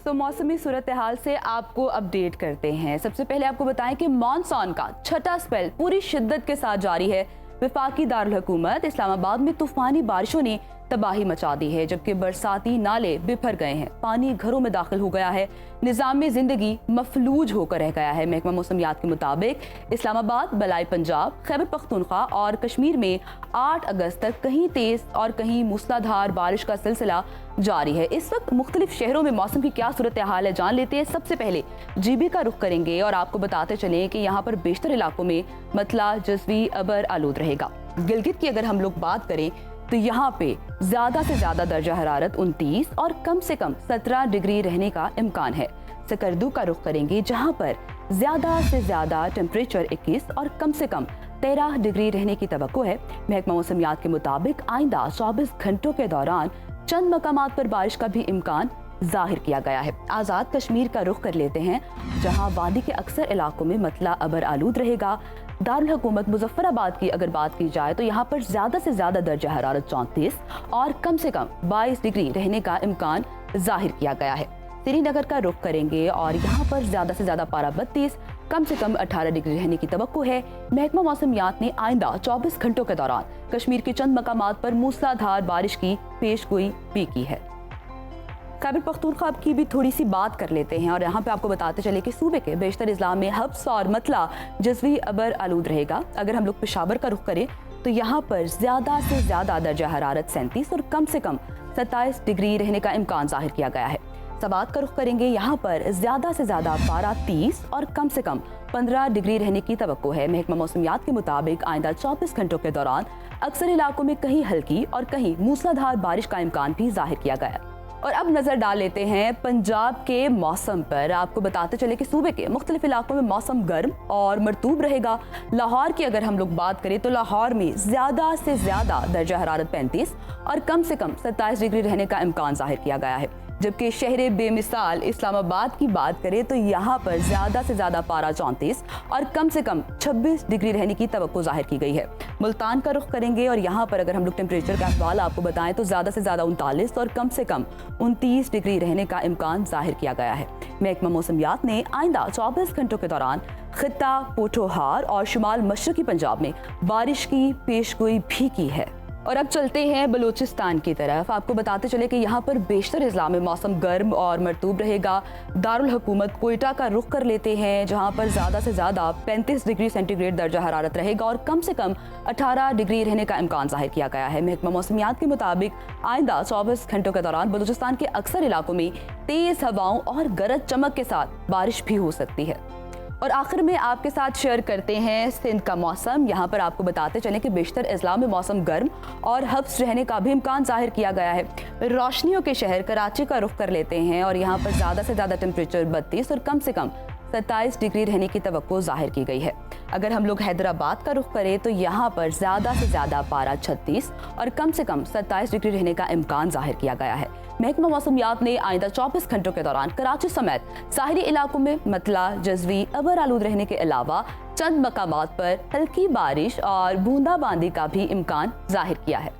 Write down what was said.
तो मौसमी सूरत हाल से आपको अपडेट करते हैं। सबसे पहले आपको बताएं कि मॉनसून का छठा स्पेल पूरी शिद्दत के साथ जारी है। वफाकी दारुल हुकूमत इस्लामाबाद में तूफानी बारिशों ने तबाही मचा दी है, जबकि बरसाती नाले बिफर गए हैं, पानी घरों में दाखिल हो गया है, निज़ाम में जिंदगी मफलूज होकर रह गया है। महकमा मौसमियात के मुताबिक इस्लामाबाद, बलाई पंजाब, खैबर पख्तूनख्वा और कश्मीर में 8 अगस्त तक कहीं तेज और कहीं मूसलाधार बारिश का सिलसिला जारी है। इस वक्त मुख्तलिफ शहरों में मौसम की क्या सूरत हाल है जान लेते हैं। सबसे पहले जीबी का रुख करेंगे और आपको बताते चलें कि यहाँ पर बेशतर इलाकों में मतला, जज़वी, अबर आलूद रहेगा। गिलगित की अगर हम लोग बात करें तो यहाँ पे ज्यादा से ज्यादा दर्जा हरारत 29 और कम से कम 17 डिग्री रहने का इम्कान है। सकरदू का रुख करेंगे जहाँ पर ज्यादा से ज्यादा टेम्परेचर 21 और कम से कम 13 डिग्री रहने की तवक्को है। महकमा मौसमियात के मुताबिक आइंदा 24 घंटों के दौरान चंद मकामात पर बारिश का भी इम्कान जाहिर किया गया है। आज़ाद कश्मीर का रुख कर लेते हैं जहां वादी के अक्सर इलाकों में मतला अबर आलूद रहेगा। दारुल हुकूमत मुजफ्फराबाद की अगर बात की जाए तो यहाँ पर ज्यादा से ज्यादा दर्जा हरारत 34 और कम से कम 22 डिग्री रहने का इम्कान जाहिर किया गया है। श्रीनगर का रुख करेंगे और यहाँ पर ज्यादा से ज्यादा पारा 32, कम से कम 18 डिग्री रहने की तवक्को है। महकमा मौसमियात ने आइंदा 24 घंटों के दौरान कश्मीर के चंद मकामात पर मूसलाधार बारिश की पेशगोई भी की है। खैबर पख्तूनख्वा की भी थोड़ी सी बात कर लेते हैं और यहाँ पे आपको बताते चले कि सूबे के बेशतर इज़लाम में हब्स और मतला, जज़वी, अबर आलूद रहेगा। अगर हम लोग पेशावर का रुख करें तो यहाँ पर ज्यादा से ज्यादा दर्जा हरारत 37 और कम से कम 27 डिग्री रहने का इम्कान जाहिर किया गया है। सवात का रुख करेंगे, यहाँ पर ज्यादा से ज्यादा पारा 30 और कम से कम 15 डिग्री रहने की तवक्को है। महकमा मौसमियात के मुताबिक आइंदा 24 घंटों के दौरान अक्सर इलाकों में कहीं हल्की और कहीं मूसलाधार बारिश का इम्कान भी जाहिर किया गया है। और अब नजर डाल लेते हैं पंजाब के मौसम पर। आपको बताते चले कि सूबे के मुख्तलिफ इलाकों में मौसम गर्म और मरतूब रहेगा। लाहौर की अगर हम लोग बात करें तो लाहौर में ज्यादा से ज्यादा दर्जा हरारत 35 और कम से कम 27 डिग्री रहने का इम्कान जाहिर किया गया है। जबकि शहर बेमिसाल इस्लामाबाद की बात करें तो यहाँ पर ज्यादा से ज्यादा पारा 34 और कम से कम 26 डिग्री रहने की तवक्को जाहिर की गई है। मुल्तान का रुख करेंगे और यहाँ पर अगर हम लोग टेम्परेचर का अहवाल आपको बताएं तो ज्यादा से ज्यादा 39 और कम से कम 29 डिग्री रहने का इम्कान जाहिर किया गया है। महकमा मौसमियात ने आइंदा 24 घंटों के दौरान खित्ता, पोठोहार और शुमाल मशरकी पंजाब में बारिश की पेशगोई भी की है। और अब चलते हैं बलूचिस्तान की तरफ। आपको बताते चले कि यहाँ पर बेशतर इज़्ला में मौसम गर्म और मरतूब रहेगा। दारुल हुकूमत कोयटा का रुख कर लेते हैं जहाँ पर ज़्यादा से ज़्यादा 35 डिग्री सेंटीग्रेड दर्जा हरारत रहेगा और कम से कम 18 डिग्री रहने का इम्कान जाहिर किया गया है। महकमा मौसमियात के मुताबिक आइंदा 24 घंटों के दौरान बलूचिस्तान के अक्सर इलाकों में तेज़ हवाओं और गरज चमक के साथ बारिश भी हो सकती है। और आखिर में आपके साथ शेयर करते हैं सिंध का मौसम। यहाँ पर आपको बताते चलें कि बेशतर इज़्ला में मौसम गर्म और हब्स रहने का भी इम्कान जाहिर किया गया है। रोशनियों के शहर कराची का रुख कर लेते हैं और यहाँ पर ज़्यादा से ज़्यादा टेम्परेचर 32 और कम से कम 27 डिग्री रहने की तवक्को जाहिर की गई है। अगर हम लोग हैदराबाद का रुख करें तो यहाँ पर ज़्यादा से ज़्यादा पारा 36 और कम से कम 27 डिग्री रहने का इम्कान जाहिर किया गया है। महकमा मौसमियात ने आइंदा 24 घंटों के दौरान कराची समेत साहिली इलाकों में मतला, जज़वी, अबर आलूद रहने के अलावा चंद मकामात पर हल्की बारिश और बूंदाबांदी का भी इम्कान जाहिर किया है।